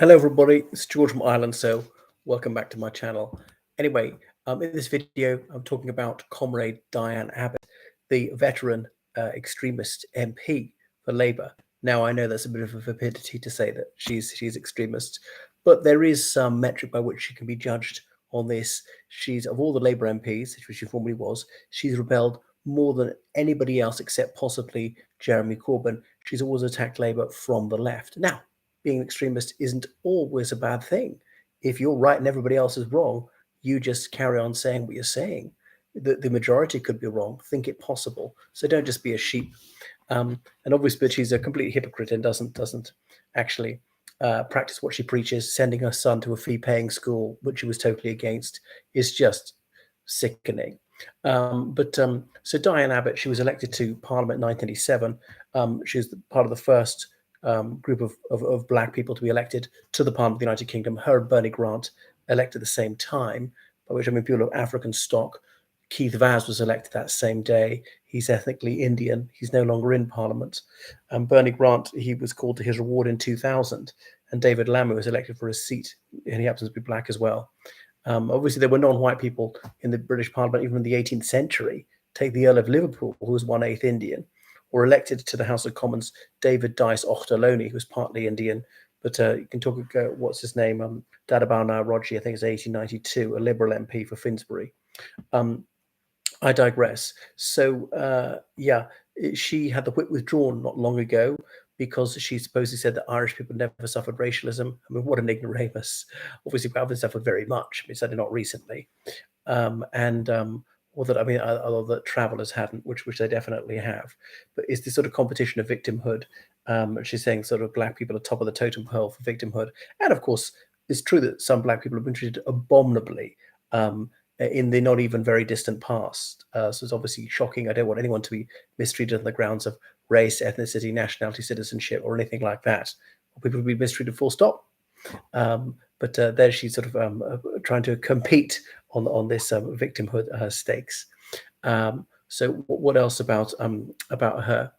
Hello, everybody. It's George from Ireland, so welcome back to my channel. Anyway, in this video, I'm talking about Comrade Diane Abbot, the veteran extremist MP for Labour. Now, I know that's a bit of a vapidity to say that she's extremist, but there is some metric by which she can be judged on this. She's, of all the Labour MPs, which she formerly was, she's rebelled more than anybody else except possibly Jeremy Corbyn. She's always attacked Labour from the left. Now, being an extremist isn't always a bad thing. If you're right and everybody else is wrong, you just carry on saying what you're saying. The majority could be wrong. Think it possible. So don't just be a sheep. And obviously, she's a complete hypocrite and doesn't actually practice what she preaches. Sending her son to a fee-paying school, which she was totally against, is just sickening. So Diane Abbot, she was elected to Parliament in 1987. She was part of the first group of black people to be elected to the Parliament of the United Kingdom. Her and Bernie Grant elected at the same time, by which I mean people of African stock. Keith Vaz was elected that same day. He's ethnically Indian. He's no longer in Parliament. Bernie Grant, he was called to his reward in 2000. And David Lammy was elected for a seat, and he happens to be black as well. Obviously, there were non-white people in the British Parliament, even in the 18th century. Take the Earl of Liverpool, who was 1/8 Indian, or elected to the House of Commons, David Dice Ochterlony, who was partly Indian, but you can talk, what's his name, Dadabana Roji, I think it's 1892, a Liberal MP for Finsbury. I digress. So, she had the whip withdrawn not long ago because she supposedly said that Irish people never suffered racialism. I mean, what an ignoramus. Obviously, we haven't suffered very much, but certainly not recently. Or that, I mean, although that travellers hadn't, which they definitely have. But it's this sort of competition of victimhood. She's saying sort of black people are top of the totem pole for victimhood. And of course, it's true that some black people have been treated abominably in the not even very distant past. So it's obviously shocking. I don't want anyone to be mistreated on the grounds of race, ethnicity, nationality, citizenship, or anything like that. People will be mistreated full stop. But there she's sort of trying to compete on this victimhood stakes. So what else about her?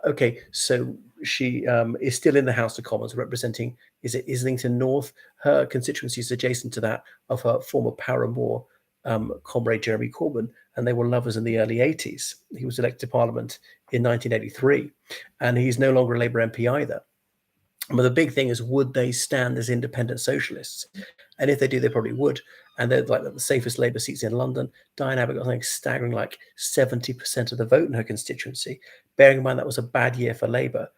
Okay, so she is still in the House of Commons representing, is it Islington North? Her constituency is adjacent to that of her former paramour, comrade Jeremy Corbyn, and they were lovers in the early 80s. He was elected to Parliament in 1983, and he's no longer a Labour MP either. But the big thing is, would they stand as independent socialists? And if they do, they probably would. And they're like the safest Labour seats in London. Diane Abbott got something staggering, like 70% of the vote in her constituency. Bearing in mind that was a bad year for Labour.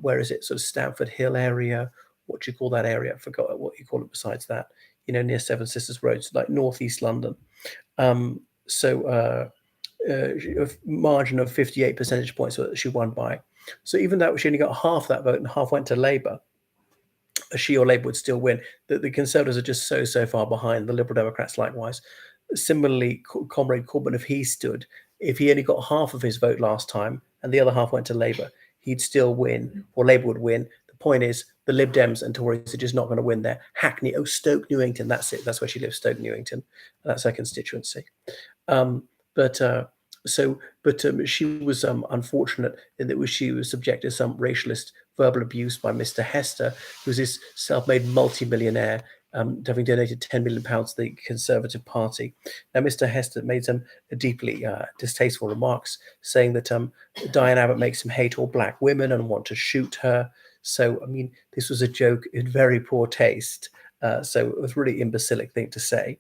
Where is it? Sort of Stamford Hill area. What do you call that area? I forgot what you call it besides that. You know, near Seven Sisters Road, so like northeast London. A margin of 58 percentage points that she won by. So even though she only got half that vote and half went to Labour, she or Labour would still win. The Conservatives are just so far behind. The Liberal Democrats likewise. Similarly, Comrade Corbyn, if he only got half of his vote last time and the other half went to Labour, he'd still win, or Labour would win. The point is, the Lib Dems and Tories are just not going to win there. Hackney, Stoke Newington, that's it. That's where she lives, Stoke Newington. That's her constituency. She was unfortunate in that she was subjected to some racialist verbal abuse by Mr. Hester, who's this self-made multi-millionaire, having donated £10 million to the Conservative Party. Now, Mr. Hester made some deeply distasteful remarks, saying that Diane Abbott makes him hate all black women and want to shoot her. So, I mean, this was a joke in very poor taste. So it was a really imbecilic thing to say.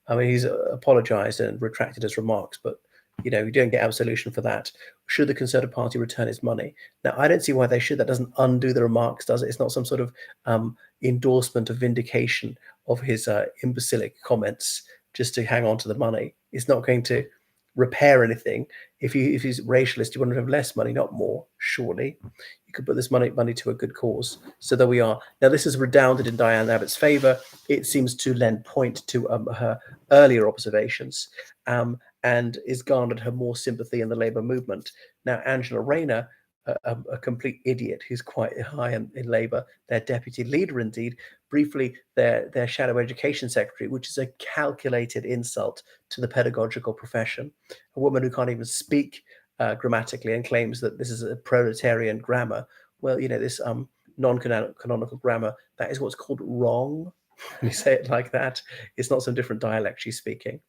I mean, he's apologised and retracted his remarks, but you don't get absolution for that. Should the Conservative Party return its money? Now, I don't see why they should. That doesn't undo the remarks, does it? It's not some sort of endorsement of vindication of his imbecilic comments just to hang on to the money. It's not going to repair anything. If he's racialist, you want to have less money, not more, surely. You could put this money to a good cause. So there we are. Now, this has redounded in Diane Abbott's favour. It seems to lend point to her earlier observations. And is garnered her more sympathy in the Labour movement. Now, Angela Rayner, a complete idiot who's quite high in Labour, their deputy leader indeed, briefly their shadow education secretary, which is a calculated insult to the pedagogical profession. A woman who can't even speak grammatically and claims that this is a proletarian grammar. Well, this non-canonical grammar, that is what's called wrong. When you say it like that, it's not some different dialect she's speaking.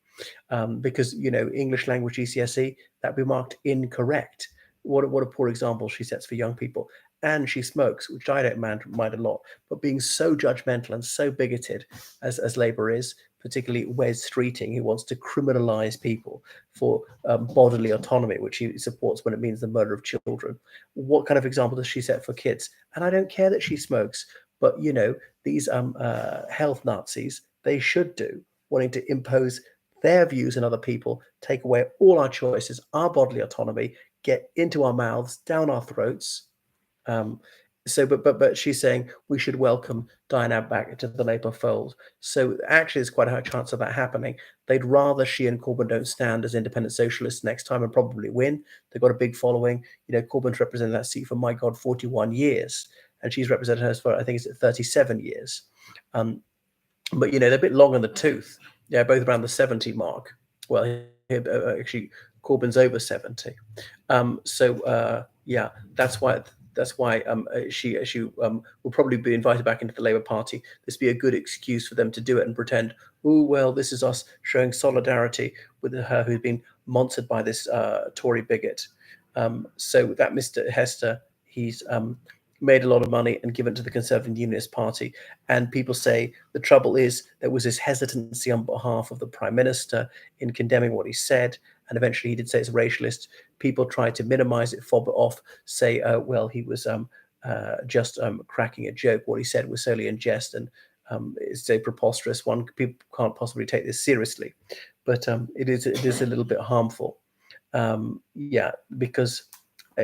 Because, you know, English language GCSE, that'd be marked incorrect. What a poor example she sets for young people. And she smokes, which I don't mind a lot, but being so judgmental and so bigoted as Labour is, particularly Wes Streeting, who wants to criminalise people for bodily autonomy, which he supports when it means the murder of children. What kind of example does she set for kids? And I don't care that she smokes, but, you know, these health Nazis, they should do, wanting to impose their views on other people, take away all our choices, our bodily autonomy, get into our mouths, down our throats. But she's saying we should welcome Diane Abbot back into the Labour fold. So actually, there's quite a high chance of that happening. They'd rather she and Corbyn don't stand as independent socialists next time and probably win. They've got a big following. You know, Corbyn's represented that seat for, my God, 41 years. And she's represented hers for, I think it's 37 years. But, you know, they're a bit long in the tooth. Yeah, both around the 70 mark. Well, actually, Corbyn's over 70. Yeah, that's why she will probably be invited back into the Labour Party. This would be a good excuse for them to do it and pretend, oh, well, this is us showing solidarity with her who's been monstered by this Tory bigot. So that Mr. Hester, he's made a lot of money and given to the Conservative Unionist Party. And people say the trouble is there was this hesitancy on behalf of the Prime Minister in condemning what he said. And eventually he did say it's racialist. People tried to minimize it, fob it off, say, well, he was just cracking a joke. What he said was solely in jest and it's a preposterous one. People can't possibly take this seriously. But it is a little bit harmful. Yeah, because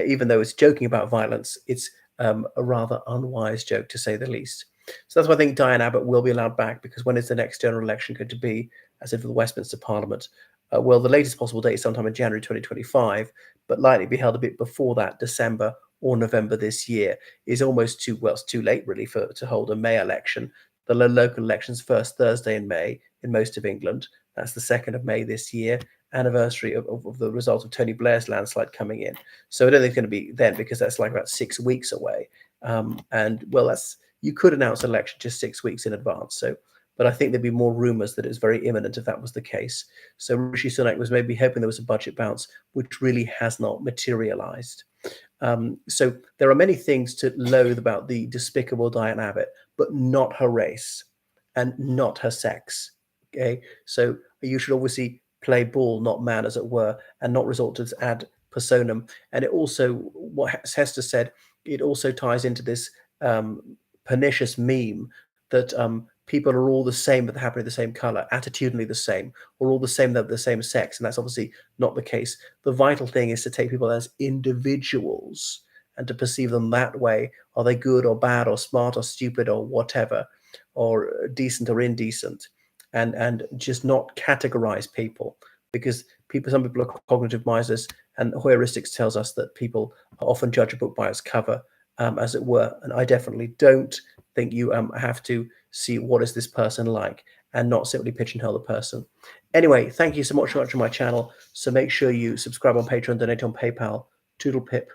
even though it's joking about violence, it's a rather unwise joke, to say the least. So that's why I think Diane Abbot will be allowed back, because when is the next general election going to be, as in for the Westminster Parliament? Well, the latest possible date is sometime in January 2025, but likely be held a bit before that, December or November this year. Is almost too, well, it's too late really to hold a May election. The local elections first Thursday in May in most of England. That's the 2nd of May this year, anniversary of the result of Tony Blair's landslide coming in. So I don't think it's going to be then, because that's like about 6 weeks away. And well, you could announce an election just 6 weeks in advance. So, but I think there'd be more rumours that it was very imminent if that was the case. So Rishi Sunak was maybe hoping there was a budget bounce, which really has not materialised. So there are many things to loathe about the despicable Diane Abbot, but not her race and not her sex. Okay, so you should obviously play ball, not man, as it were, and not resort to ad personam. And it also, what Hester said, it also ties into this pernicious meme that people are all the same, but they're happily the same color, attitudinally the same, or all the same, they're the same sex. And that's obviously not the case. The vital thing is to take people as individuals and to perceive them that way. Are they good or bad or smart or stupid or whatever, or decent or indecent? And just not categorize people, because some people are cognitive misers, and heuristics tells us that people often judge a book by its cover, as it were. And I definitely don't think you have to see what is this person like and not simply pigeonhole the person. Anyway, thank you so much for watching my channel. So make sure you subscribe on Patreon, donate on PayPal. Toodle pip.